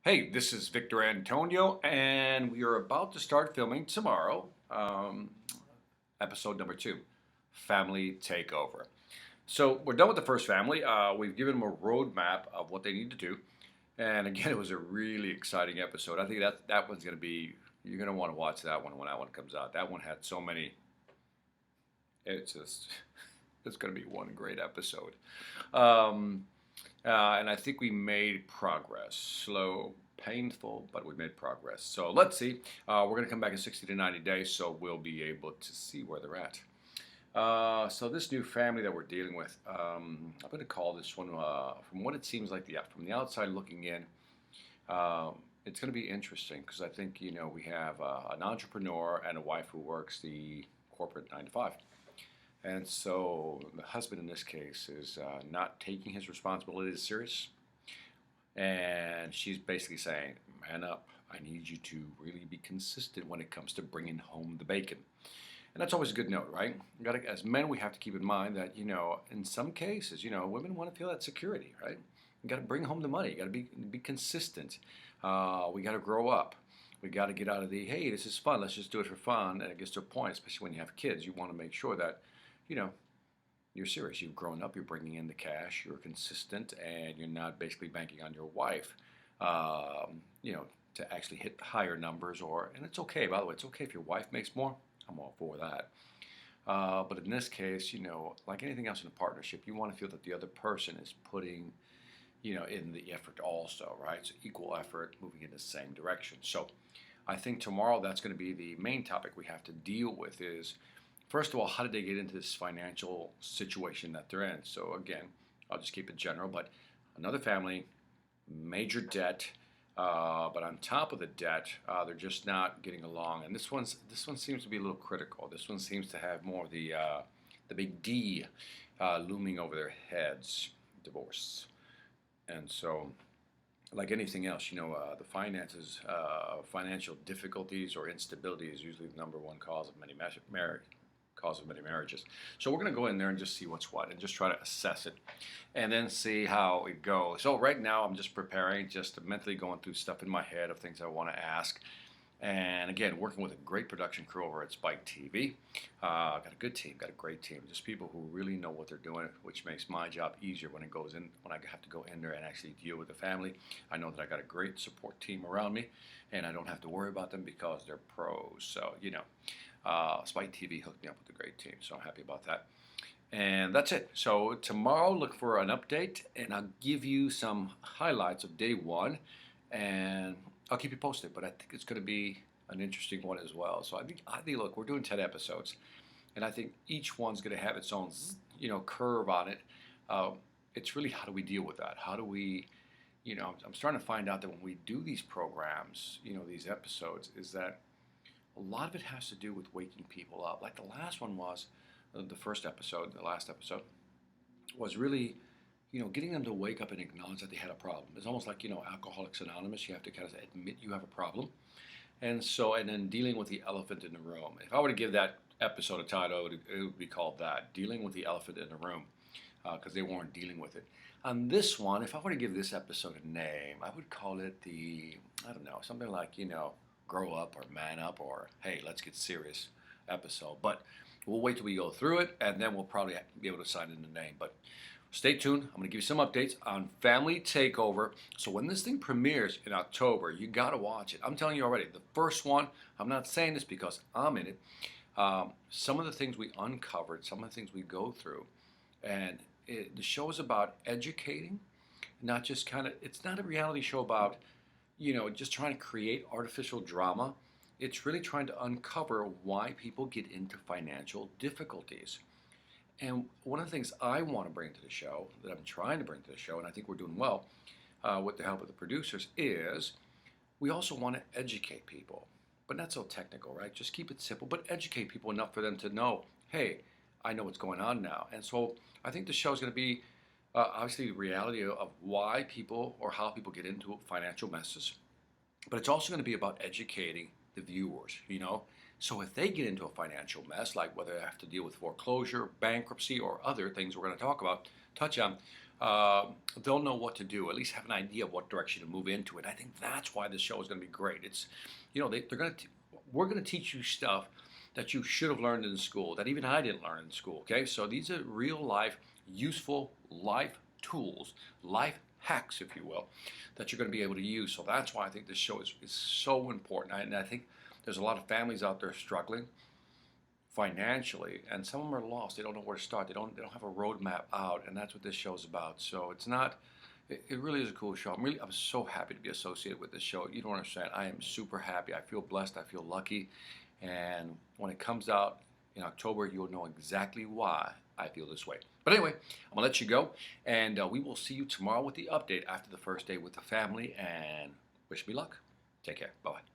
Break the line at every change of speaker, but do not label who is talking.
Hey, this is Victor Antonio, and we are about to start filming tomorrow, episode number 2, Family Takeover. So we're done with the first family. We've given them a roadmap of what they need to do, and again, it was a really exciting episode. I think that one's going to be you're going to want to watch that one when that one comes out. That one had so many. It's just it's going to be one great episode. Um, and I think we made progress. Slow, painful, but we made progress. So let's see. We're going to come back in 60 to 90 days, so we'll be able to see where they're at. So this new family that we're dealing with, I'm going to call this one, from what it seems like, from the outside looking in, it's going to be interesting because I think, we have an entrepreneur and a wife who works the corporate 9 to 5. And so the husband in this case is not taking his responsibilities serious. And she's basically saying, man up, I need you to really be consistent when it comes to bringing home the bacon. And that's always a good note, right? As men, we have to keep in mind that, in some cases, women want to feel that security, right? You got to bring home the money. You got to be consistent. We got to grow up. We got to get out of the, hey, this is fun. Let's just do it for fun. And it gets to a point, especially when you have kids, you want to make sure that, you know, you're serious. You've grown up. You're bringing in the cash. You're consistent, and you're not basically banking on your wife, to actually hit higher numbers. And it's okay. By the way, it's okay if your wife makes more. I'm all for that. But in this case, like anything else in a partnership, you want to feel that the other person is putting, in the effort also, right? So equal effort, moving in the same direction. So I think tomorrow that's going to be the main topic we have to deal with is, first of all, how did they get into this financial situation that they're in? So again, I'll just keep it general, but another family, major debt, but on top of the debt, they're just not getting along. And this one seems to be a little critical. This one seems to have more of the big D looming over their heads, divorce. And so, like anything else, the finances, financial difficulties or instability is usually the number one cause of many marriages. So we're going to go in there and just see what's what and just try to assess it and then see how it goes. So right now I'm just preparing, just mentally going through stuff in my head of things I want to ask. And again, working with a great production crew over at Spike TV. Got a good team, got a great team. Just people who really know what they're doing, which makes my job easier when I have to go in there and actually deal with the family. I know that I got a great support team around me, and I don't have to worry about them because they're pros. So, Spike TV hooked me up with a great team, so I'm happy about that. And that's it. So tomorrow, look for an update, and I'll give you some highlights of day one, and I'll keep you posted. But I think it's going to be an interesting one as well. So I think, look, we're doing 10 episodes, and I think each one's going to have its own, curve on it. It's really how do we deal with that? How do we, I'm starting to find out that when we do these programs, these episodes, is that a lot of it has to do with waking people up. Like the last one was, the last episode was really, getting them to wake up and acknowledge that they had a problem. It's almost like, Alcoholics Anonymous. You have to kind of admit you have a problem. And then dealing with the elephant in the room. If I were to give that episode a title, it would be called that, Dealing with the Elephant in the Room, because they weren't dealing with it. On this one, if I were to give this episode a name, I would call it something like, Grow Up or Man Up or Hey, Let's Get Serious episode. But we'll wait till we go through it, and then we'll probably be able to sign in the name. But stay tuned. I'm going to give you some updates on Family Takeover. So when this thing premieres in October, you got to watch it. I'm telling you already, the first one, I'm not saying this because I'm in it. Some of the things we uncovered, some of the things we go through, and the show is about educating, not just it's not a reality show about, just trying to create artificial drama. It's really trying to uncover why people get into financial difficulties. And one of the things I want to bring to the show, that I'm trying to bring to the show, and I think we're doing well with the help of the producers, is we also want to educate people. But not so technical, right? Just keep it simple, but educate people enough for them to know, hey, I know what's going on now. And so I think the show is going to be obviously the reality of why people or how people get into financial messes. But it's also going to be about educating the viewers, So if they get into a financial mess, like whether they have to deal with foreclosure, bankruptcy, or other things we're going to touch on, they'll know what to do, at least have an idea of what direction to move into it. I think that's why this show is going to be great. It's, we're going to teach you stuff that you should have learned in school, that even I didn't learn in school. Okay, so these are real life, useful life tools, life hacks, if you will, that you're going to be able to use. So that's why I think this show is so important. And I think there's a lot of families out there struggling financially, and some of them are lost. They don't know where to start. They don't have a roadmap out, and that's what this show is about. So it's not. It really is a cool show. I'm so happy to be associated with this show. You don't understand. I am super happy. I feel blessed. I feel lucky. And when it comes out in October, you'll know exactly why I feel this way. But anyway, I'm gonna let you go, and we will see you tomorrow with the update after the first day with the family. And wish me luck. Take care. Bye bye.